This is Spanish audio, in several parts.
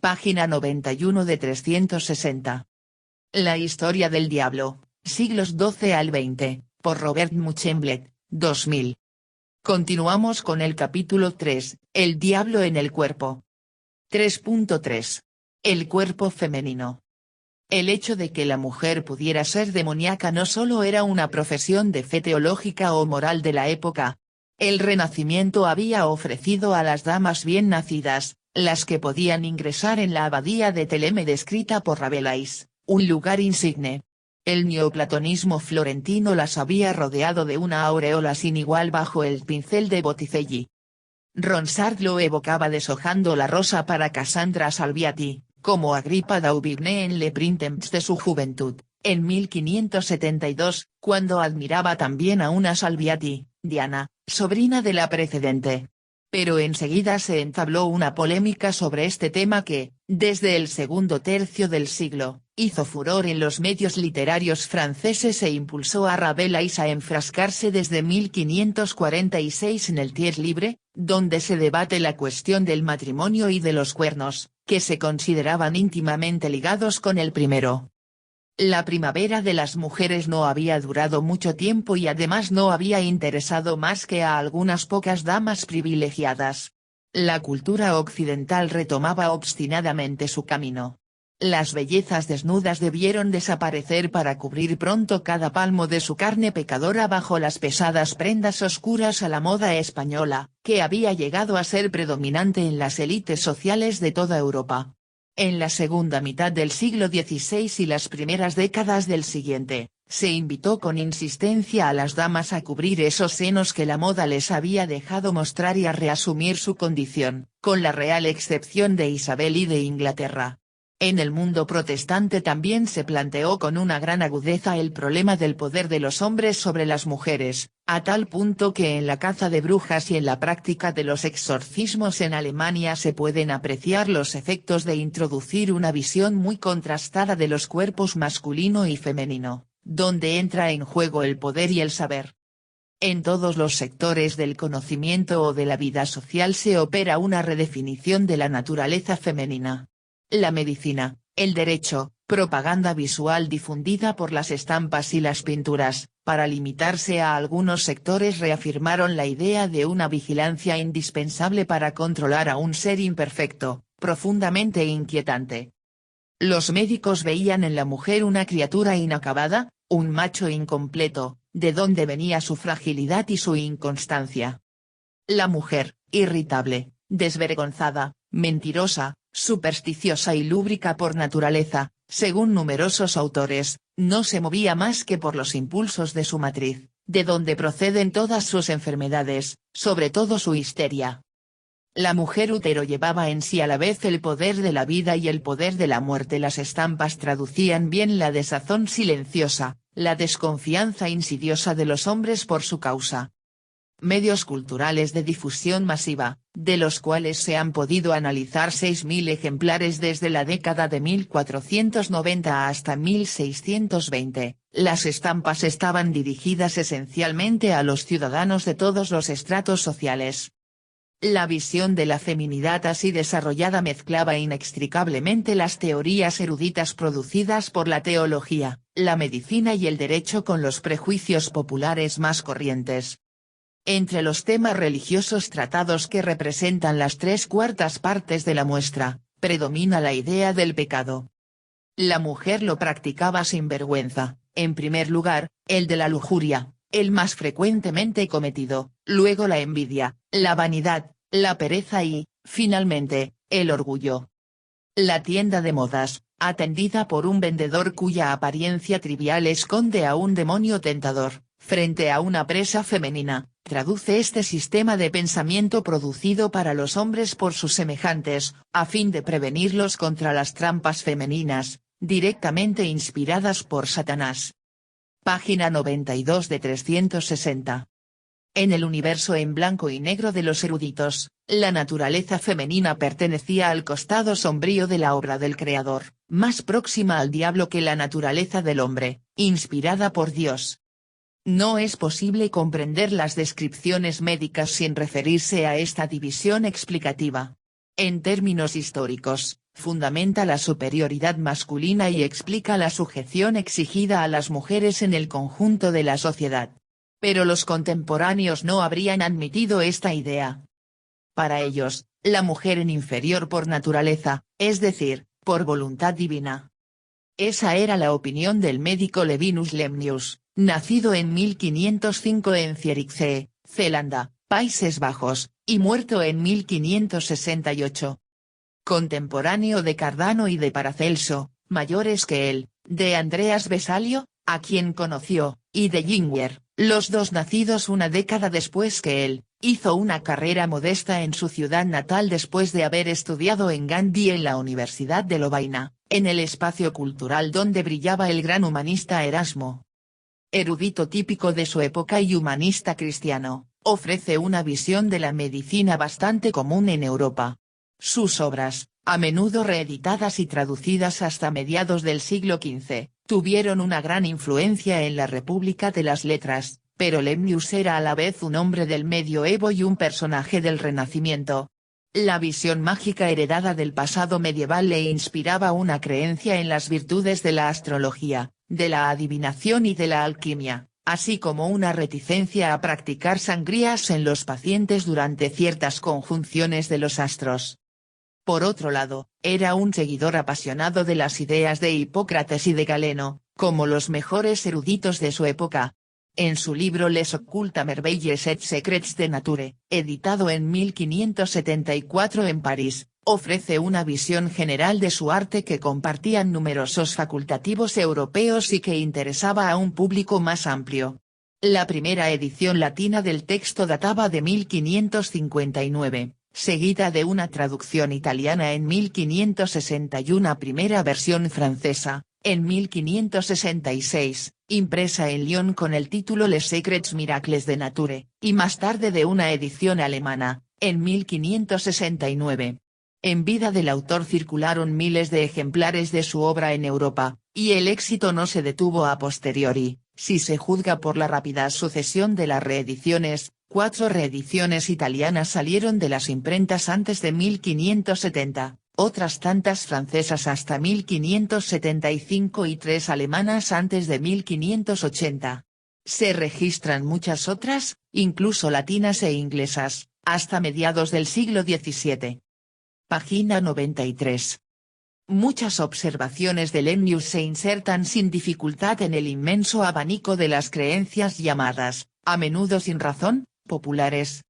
página 91 de 360. La historia del diablo, siglos XII al XX, por Robert Muchemblet, 2000. Continuamos con el capítulo 3, El diablo en el cuerpo. 3.3. El cuerpo femenino. El hecho de que la mujer pudiera ser demoníaca no solo era una profesión de fe teológica o moral de la época. El Renacimiento había ofrecido a las damas bien nacidas, las que podían ingresar en la abadía de Thélème descrita por Rabelais, un lugar insigne. El neoplatonismo florentino las había rodeado de una aureola sin igual bajo el pincel de Botticelli. Ronsard lo evocaba deshojando la rosa para Cassandra Salviati, como Agrippa d'Aubigné en Le Printemps de su juventud, en 1572, cuando admiraba también a una Salviati, Diana, sobrina de la precedente. Pero enseguida se entabló una polémica sobre este tema que, desde el segundo tercio del siglo, hizo furor en los medios literarios franceses e impulsó a Rabelais a enfrascarse desde 1546 en el Tiers libre, donde se debate la cuestión del matrimonio y de los cuernos, que se consideraban íntimamente ligados con el primero. La primavera de las mujeres no había durado mucho tiempo y además no había interesado más que a algunas pocas damas privilegiadas. La cultura occidental retomaba obstinadamente su camino. Las bellezas desnudas debieron desaparecer para cubrir pronto cada palmo de su carne pecadora bajo las pesadas prendas oscuras a la moda española, que había llegado a ser predominante en las élites sociales de toda Europa. En la segunda mitad del siglo XVI y las primeras décadas del siguiente, se invitó con insistencia a las damas a cubrir esos senos que la moda les había dejado mostrar y a reasumir su condición, con la real excepción de Isabel y de Inglaterra. En el mundo protestante también se planteó con una gran agudeza el problema del poder de los hombres sobre las mujeres, a tal punto que en la caza de brujas y en la práctica de los exorcismos en Alemania se pueden apreciar los efectos de introducir una visión muy contrastada de los cuerpos masculino y femenino, donde entra en juego el poder y el saber. En todos los sectores del conocimiento o de la vida social se opera una redefinición de la naturaleza femenina. La medicina, el derecho, propaganda visual difundida por las estampas y las pinturas, para limitarse a algunos sectores reafirmaron la idea de una vigilancia indispensable para controlar a un ser imperfecto, profundamente inquietante. Los médicos veían en la mujer una criatura inacabada, un macho incompleto, de donde venía su fragilidad y su inconstancia. La mujer, irritable, desvergonzada, mentirosa, supersticiosa y lúbrica por naturaleza, según numerosos autores, no se movía más que por los impulsos de su matriz, de donde proceden todas sus enfermedades, sobre todo su histeria. La mujer útero llevaba en sí a la vez el poder de la vida y el poder de la muerte. Las estampas traducían bien la desazón silenciosa, la desconfianza insidiosa de los hombres por su causa. Medios culturales de difusión masiva, de los cuales se han podido analizar 6.000 ejemplares desde la década de 1490 hasta 1620, las estampas estaban dirigidas esencialmente a los ciudadanos de todos los estratos sociales. La visión de la feminidad así desarrollada mezclaba inextricablemente las teorías eruditas producidas por la teología, la medicina y el derecho con los prejuicios populares más corrientes. Entre los temas religiosos tratados que representan las 3/4 partes de la muestra, predomina la idea del pecado. La mujer lo practicaba sin vergüenza, en primer lugar, el de la lujuria, el más frecuentemente cometido, luego la envidia, la vanidad, la pereza y, finalmente, el orgullo. La tienda de modas, atendida por un vendedor cuya apariencia trivial esconde a un demonio tentador, frente a una presa femenina, traduce este sistema de pensamiento producido para los hombres por sus semejantes, a fin de prevenirlos contra las trampas femeninas, directamente inspiradas por Satanás. Página 92 de 360. En el universo en blanco y negro de los eruditos, la naturaleza femenina pertenecía al costado sombrío de la obra del Creador, más próxima al diablo que la naturaleza del hombre, inspirada por Dios. No es posible comprender las descripciones médicas sin referirse a esta división explicativa. En términos históricos, fundamenta la superioridad masculina y explica la sujeción exigida a las mujeres en el conjunto de la sociedad. Pero los contemporáneos no habrían admitido esta idea. Para ellos, la mujer es inferior por naturaleza, es decir, por voluntad divina. Esa era la opinión del médico Levinus Lemnius, nacido en 1505 en Zierikzee, Zelanda, Países Bajos, y muerto en 1568. Contemporáneo de Cardano y de Paracelso, mayores que él, de Andreas Vesalio, a quien conoció, y de Ginger, los dos nacidos una década después que él, hizo una carrera modesta en su ciudad natal después de haber estudiado en Gandhi en la Universidad de Lovaina, en el espacio cultural donde brillaba el gran humanista Erasmo. Erudito típico de su época y humanista cristiano, ofrece una visión de la medicina bastante común en Europa. Sus obras, a menudo reeditadas y traducidas hasta mediados del siglo XV, tuvieron una gran influencia en la República de las Letras, pero Lemnius era a la vez un hombre del medioevo y un personaje del Renacimiento. La visión mágica heredada del pasado medieval le inspiraba una creencia en las virtudes de la astrología, de la adivinación y de la alquimia, así como una reticencia a practicar sangrías en los pacientes durante ciertas conjunciones de los astros. Por otro lado, era un seguidor apasionado de las ideas de Hipócrates y de Galeno, como los mejores eruditos de su época. En su libro Les occulta merveilles et secrets de nature, editado en 1574 en París, ofrece una visión general de su arte que compartían numerosos facultativos europeos y que interesaba a un público más amplio. La primera edición latina del texto databa de 1559, seguida de una traducción italiana en 1560 y una primera versión francesa, en 1566, impresa en Lyon con el título Les Secrets Miracles de Nature, y más tarde de una edición alemana, en 1569. En vida del autor circularon miles de ejemplares de su obra en Europa, y el éxito no se detuvo a posteriori, si se juzga por la rápida sucesión de las reediciones. 4 reediciones italianas salieron de las imprentas antes de 1570, otras tantas francesas hasta 1575 y 3 alemanas antes de 1580. Se registran muchas otras, incluso latinas e inglesas, hasta mediados del siglo XVII. Página 93. Muchas observaciones de Lemnius se insertan sin dificultad en el inmenso abanico de las creencias llamadas, a menudo sin razón, populares.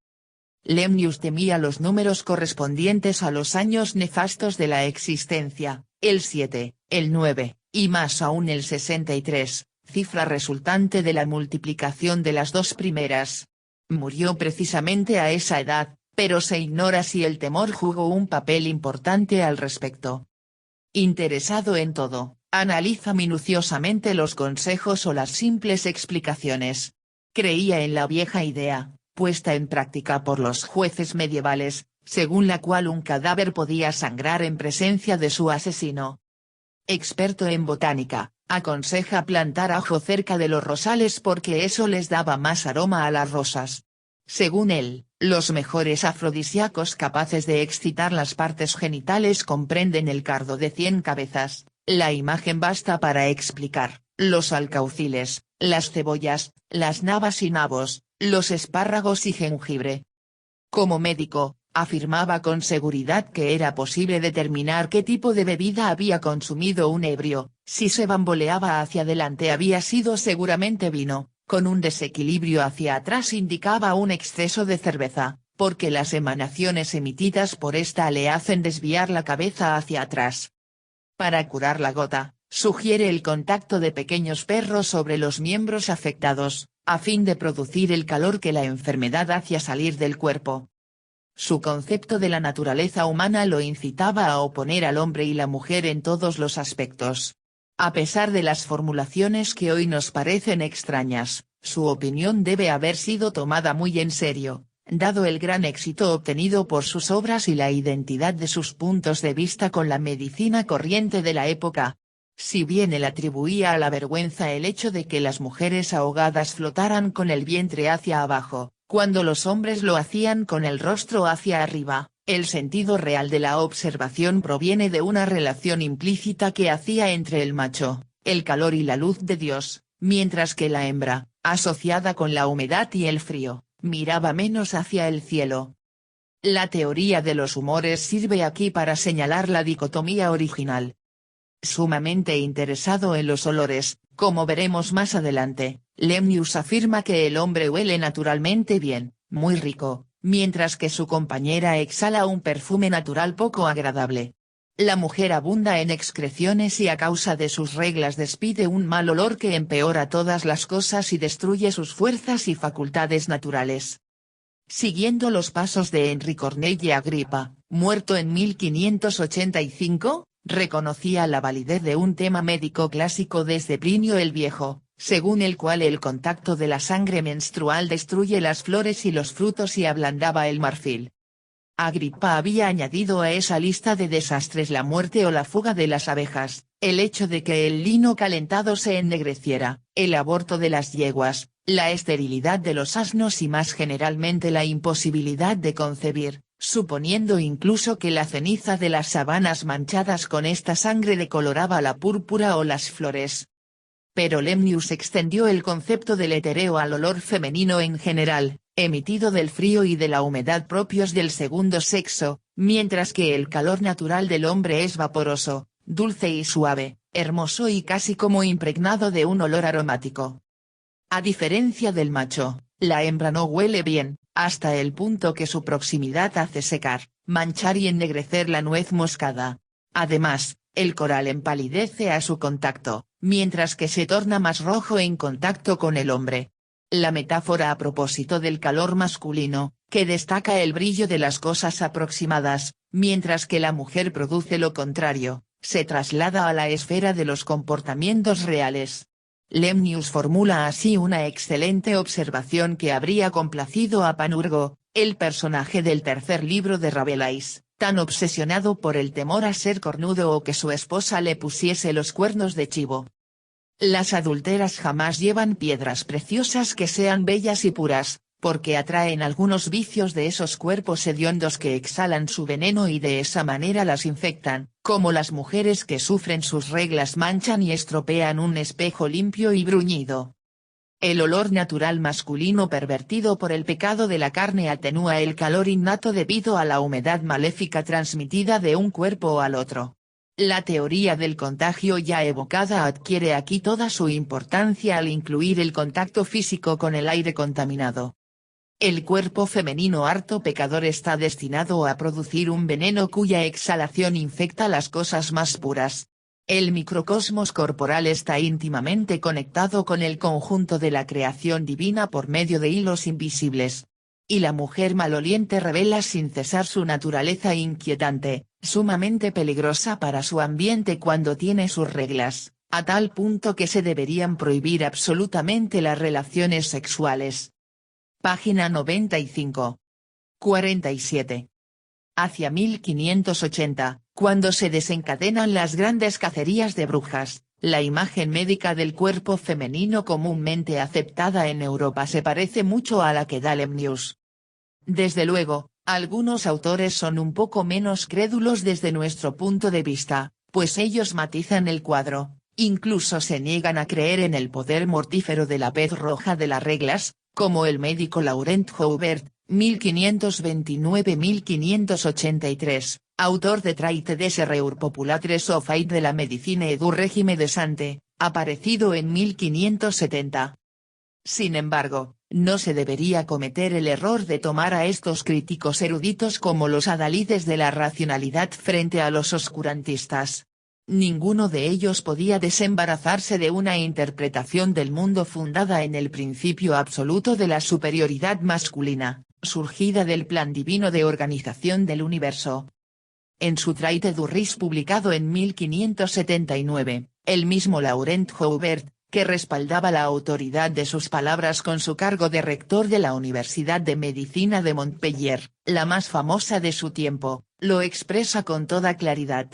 Lemnius temía los números correspondientes a los años nefastos de la existencia, el 7, el 9, y más aún el 63, cifra resultante de la multiplicación de las dos primeras. Murió precisamente a esa edad, pero se ignora si el temor jugó un papel importante al respecto. Interesado en todo, analiza minuciosamente los consejos o las simples explicaciones. Creía en la vieja idea, puesta en práctica por los jueces medievales, según la cual un cadáver podía sangrar en presencia de su asesino. Experto en botánica, aconseja plantar ajo cerca de los rosales porque eso les daba más aroma a las rosas. Según él, los mejores afrodisíacos capaces de excitar las partes genitales comprenden el cardo de 100 cabezas, la imagen basta para explicar, los alcauciles, las cebollas, las nabas y nabos, los espárragos y jengibre. Como médico, afirmaba con seguridad que era posible determinar qué tipo de bebida había consumido un ebrio, si se bamboleaba hacia adelante había sido seguramente vino, con un desequilibrio hacia atrás indicaba un exceso de cerveza, porque las emanaciones emitidas por esta le hacen desviar la cabeza hacia atrás. Para curar la gota, sugiere el contacto de pequeños perros sobre los miembros afectados, a fin de producir el calor que la enfermedad hacía salir del cuerpo. Su concepto de la naturaleza humana lo incitaba a oponer al hombre y la mujer en todos los aspectos. A pesar de las formulaciones que hoy nos parecen extrañas, su opinión debe haber sido tomada muy en serio, dado el gran éxito obtenido por sus obras y la identidad de sus puntos de vista con la medicina corriente de la época. Si bien él atribuía a la vergüenza el hecho de que las mujeres ahogadas flotaran con el vientre hacia abajo, cuando los hombres lo hacían con el rostro hacia arriba, El sentido real de la observación proviene de una relación implícita que hacía entre el macho, el calor y la luz de Dios, mientras que la hembra, asociada con la humedad y el frío, miraba menos hacia el cielo. La teoría de los humores sirve aquí para señalar la dicotomía original. Sumamente interesado en los olores, como veremos más adelante, Lemnius afirma que el hombre huele naturalmente bien, muy rico, mientras que su compañera exhala un perfume natural poco agradable. La mujer abunda en excreciones y a causa de sus reglas despide un mal olor que empeora todas las cosas y destruye sus fuerzas y facultades naturales. Siguiendo los pasos de Henri Corneille Agrippa, muerto en 1585, reconocía la validez de un tema médico clásico desde Plinio el Viejo, según el cual el contacto de la sangre menstrual destruye las flores y los frutos y ablandaba el marfil. Agrippa había añadido a esa lista de desastres la muerte o la fuga de las abejas, el hecho de que el lino calentado se ennegreciera, el aborto de las yeguas, la esterilidad de los asnos y más generalmente la imposibilidad de concebir, suponiendo incluso que la ceniza de las sabanas manchadas con esta sangre decoloraba la púrpura o las flores. Pero Lemnius extendió el concepto del etéreo al olor femenino en general, emitido del frío y de la humedad propios del segundo sexo, mientras que el calor natural del hombre es vaporoso, dulce y suave, hermoso y casi como impregnado de un olor aromático. A diferencia del macho, la hembra no huele bien, hasta el punto que su proximidad hace secar, manchar y ennegrecer la nuez moscada. Además, el coral empalidece a su contacto, mientras que se torna más rojo en contacto con el hombre. La metáfora a propósito del calor masculino, que destaca el brillo de las cosas aproximadas, mientras que la mujer produce lo contrario, se traslada a la esfera de los comportamientos reales. Lemnius formula así una excelente observación que habría complacido a Panurgo, el personaje del tercer libro de Rabelais, tan obsesionado por el temor a ser cornudo o que su esposa le pusiese los cuernos de chivo. Las adúlteras jamás llevan piedras preciosas que sean bellas y puras, porque atraen algunos vicios de esos cuerpos hediondos que exhalan su veneno y de esa manera las infectan, como las mujeres que sufren sus reglas manchan y estropean un espejo limpio y bruñido. El olor natural masculino pervertido por el pecado de la carne atenúa el calor innato debido a la humedad maléfica transmitida de un cuerpo al otro. La teoría del contagio ya evocada adquiere aquí toda su importancia al incluir el contacto físico con el aire contaminado. El cuerpo femenino harto pecador está destinado a producir un veneno cuya exhalación infecta las cosas más puras. El microcosmos corporal está íntimamente conectado con el conjunto de la creación divina por medio de hilos invisibles. Y la mujer maloliente revela sin cesar su naturaleza inquietante, sumamente peligrosa para su ambiente cuando tiene sus reglas, a tal punto que se deberían prohibir absolutamente las relaciones sexuales. Página 95. 47. Hacia 1580, cuando se desencadenan las grandes cacerías de brujas, la imagen médica del cuerpo femenino comúnmente aceptada en Europa se parece mucho a la que da Lemnius. Desde luego, algunos autores son un poco menos crédulos desde nuestro punto de vista, pues ellos matizan el cuadro, incluso se niegan a creer en el poder mortífero de la pez roja de las reglas, como el médico Laurent Joubert, 1529-1583, autor de Traité des erreurs populaires au fait de la médecine et du régime de santé, aparecido en 1570. Sin embargo, no se debería cometer el error de tomar a estos críticos eruditos como los adalides de la racionalidad frente a los oscurantistas. Ninguno de ellos podía desembarazarse de una interpretación del mundo fundada en el principio absoluto de la superioridad masculina, surgida del plan divino de organización del universo. En su Traité du Riche publicado en 1579, el mismo Laurent Joubert, que respaldaba la autoridad de sus palabras con su cargo de rector de la Universidad de Medicina de Montpellier, la más famosa de su tiempo, lo expresa con toda claridad.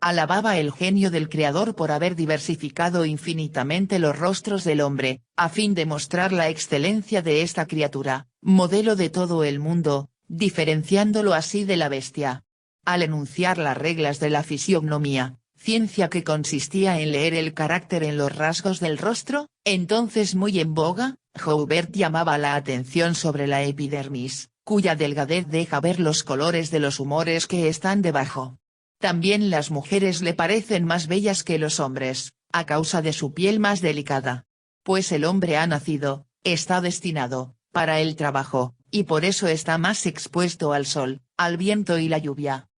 Alababa el genio del Creador por haber diversificado infinitamente los rostros del hombre, a fin de mostrar la excelencia de esta criatura, modelo de todo el mundo, diferenciándolo así de la bestia. Al enunciar las reglas de la fisionomía, ciencia que consistía en leer el carácter en los rasgos del rostro, entonces muy en boga, Joubert llamaba la atención sobre la epidermis, cuya delgadez deja ver los colores de los humores que están debajo. También las mujeres le parecen más bellas que los hombres, a causa de su piel más delicada. Pues el hombre ha nacido, está destinado, para el trabajo, y por eso está más expuesto al sol, al viento y la lluvia.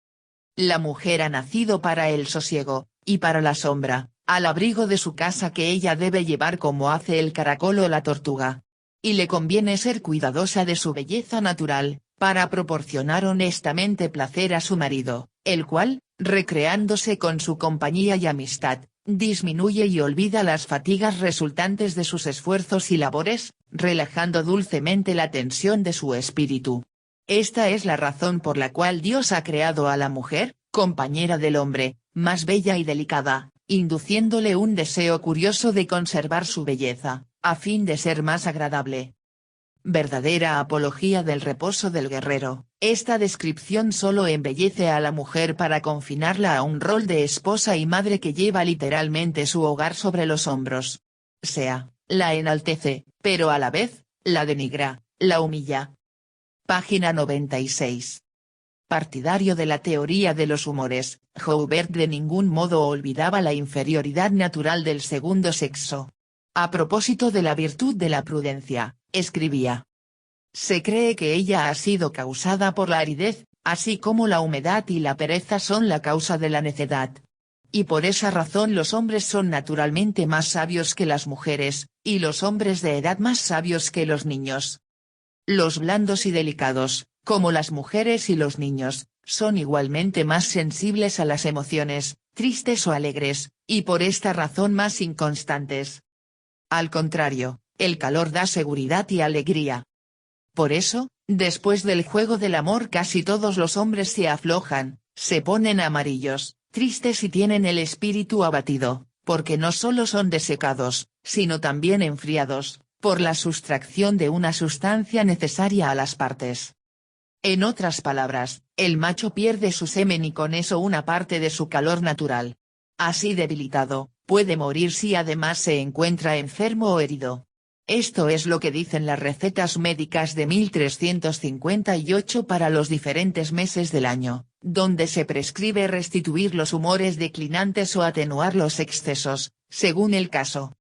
La mujer ha nacido para el sosiego, y para la sombra, al abrigo de su casa que ella debe llevar como hace el caracol o la tortuga. Y le conviene ser cuidadosa de su belleza natural, para proporcionar honestamente placer a su marido, el cual, recreándose con su compañía y amistad, disminuye y olvida las fatigas resultantes de sus esfuerzos y labores, relajando dulcemente la tensión de su espíritu. Esta es la razón por la cual Dios ha creado a la mujer, compañera del hombre, más bella y delicada, induciéndole un deseo curioso de conservar su belleza, a fin de ser más agradable. Verdadera apología del reposo del guerrero, esta descripción solo embellece a la mujer para confinarla a un rol de esposa y madre que lleva literalmente su hogar sobre los hombros. La enaltece, pero a la vez, la denigra, la humilla. Página 96. Partidario de la teoría de los humores, Joubert de ningún modo olvidaba la inferioridad natural del segundo sexo. A propósito de la virtud de la prudencia, escribía: se cree que ella ha sido causada por la aridez, así como la humedad y la pereza son la causa de la necedad. Y por esa razón los hombres son naturalmente más sabios que las mujeres, y los hombres de edad más sabios que los niños. Los blandos y delicados, como las mujeres y los niños, son igualmente más sensibles a las emociones, tristes o alegres, y por esta razón más inconstantes. Al contrario, el calor da seguridad y alegría. Por eso, después del juego del amor casi todos los hombres se aflojan, se ponen amarillos, tristes y tienen el espíritu abatido, porque no solo son desecados, sino también enfriados, por la sustracción de una sustancia necesaria a las partes. En otras palabras, el macho pierde su semen y con eso una parte de su calor natural. Así debilitado, puede morir si además se encuentra enfermo o herido. Esto es lo que dicen las recetas médicas de 1358 para los diferentes meses del año, donde se prescribe restituir los humores declinantes o atenuar los excesos, según el caso.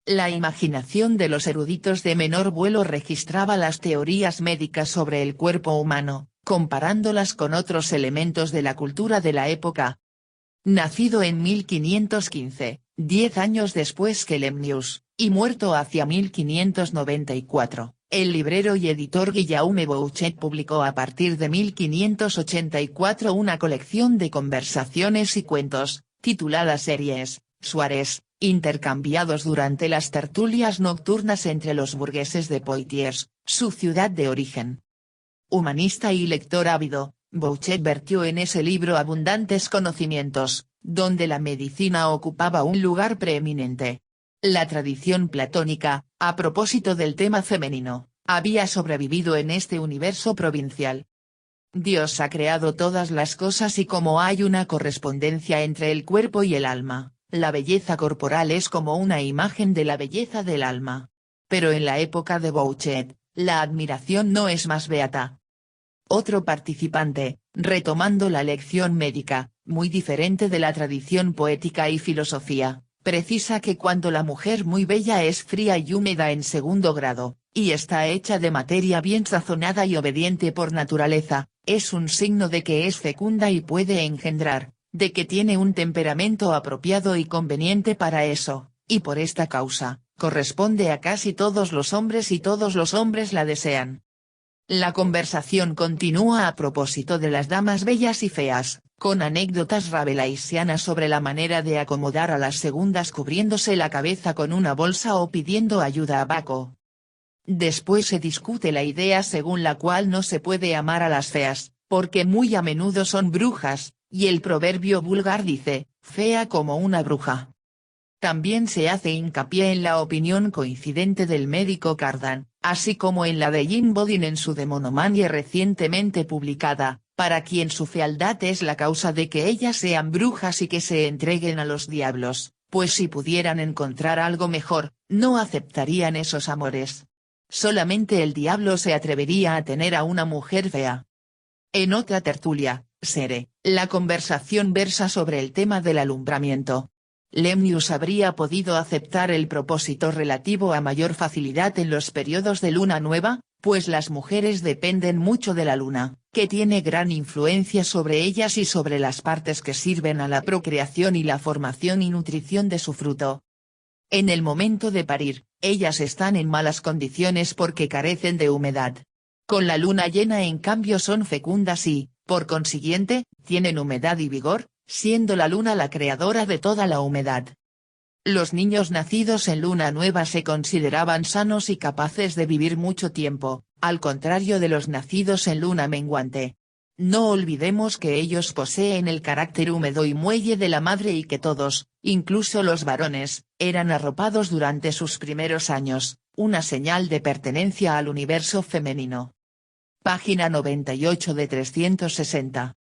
La imaginación de los eruditos de menor vuelo registraba las teorías médicas sobre el cuerpo humano, comparándolas con otros elementos de la cultura de la época. Nacido en 1515, 10 años después que Lemnius, y muerto hacia 1594, el librero y editor Guillaume Bouchet publicó a partir de 1584 una colección de conversaciones y cuentos, titulada Series, Suárez, intercambiados durante las tertulias nocturnas entre los burgueses de Poitiers, su ciudad de origen. Humanista y lector ávido, Bouchet vertió en ese libro abundantes conocimientos, donde la medicina ocupaba un lugar preeminente. La tradición platónica, a propósito del tema femenino, había sobrevivido en este universo provincial. Dios ha creado todas las cosas y como hay una correspondencia entre el cuerpo y el alma, la belleza corporal es como una imagen de la belleza del alma. Pero en la época de Bouchet, la admiración no es más beata. Otro participante, retomando la lección médica, muy diferente de la tradición poética y filosofía, precisa que cuando la mujer muy bella es fría y húmeda en segundo grado, y está hecha de materia bien sazonada y obediente por naturaleza, es un signo de que es fecunda y puede engendrar, de que tiene un temperamento apropiado y conveniente para eso, y por esta causa, corresponde a casi todos los hombres y todos los hombres la desean. La conversación continúa a propósito de las damas bellas y feas, con anécdotas rabelaisianas sobre la manera de acomodar a las segundas cubriéndose la cabeza con una bolsa o pidiendo ayuda a Baco. Después se discute la idea según la cual no se puede amar a las feas, porque muy a menudo son brujas, y el proverbio vulgar dice, fea como una bruja. También se hace hincapié en la opinión coincidente del médico Cardan, así como en la de Jim Bodin en su Demonomania recientemente publicada, para quien su fealdad es la causa de que ellas sean brujas y que se entreguen a los diablos, pues si pudieran encontrar algo mejor, no aceptarían esos amores. Solamente el diablo se atrevería a tener a una mujer fea. En otra tertulia, Sere, la conversación versa sobre el tema del alumbramiento. Lemnius habría podido aceptar el propósito relativo a mayor facilidad en los periodos de luna nueva, pues las mujeres dependen mucho de la luna, que tiene gran influencia sobre ellas y sobre las partes que sirven a la procreación y la formación y nutrición de su fruto. En el momento de parir, ellas están en malas condiciones porque carecen de humedad. Con la luna llena en cambio son fecundas y, por consiguiente, tienen humedad y vigor, siendo la luna la creadora de toda la humedad. Los niños nacidos en luna nueva se consideraban sanos y capaces de vivir mucho tiempo, al contrario de los nacidos en luna menguante. No olvidemos que ellos poseen el carácter húmedo y muelle de la madre y que todos, incluso los varones, eran arropados durante sus primeros años, una señal de pertenencia al universo femenino. Página 98 de 360.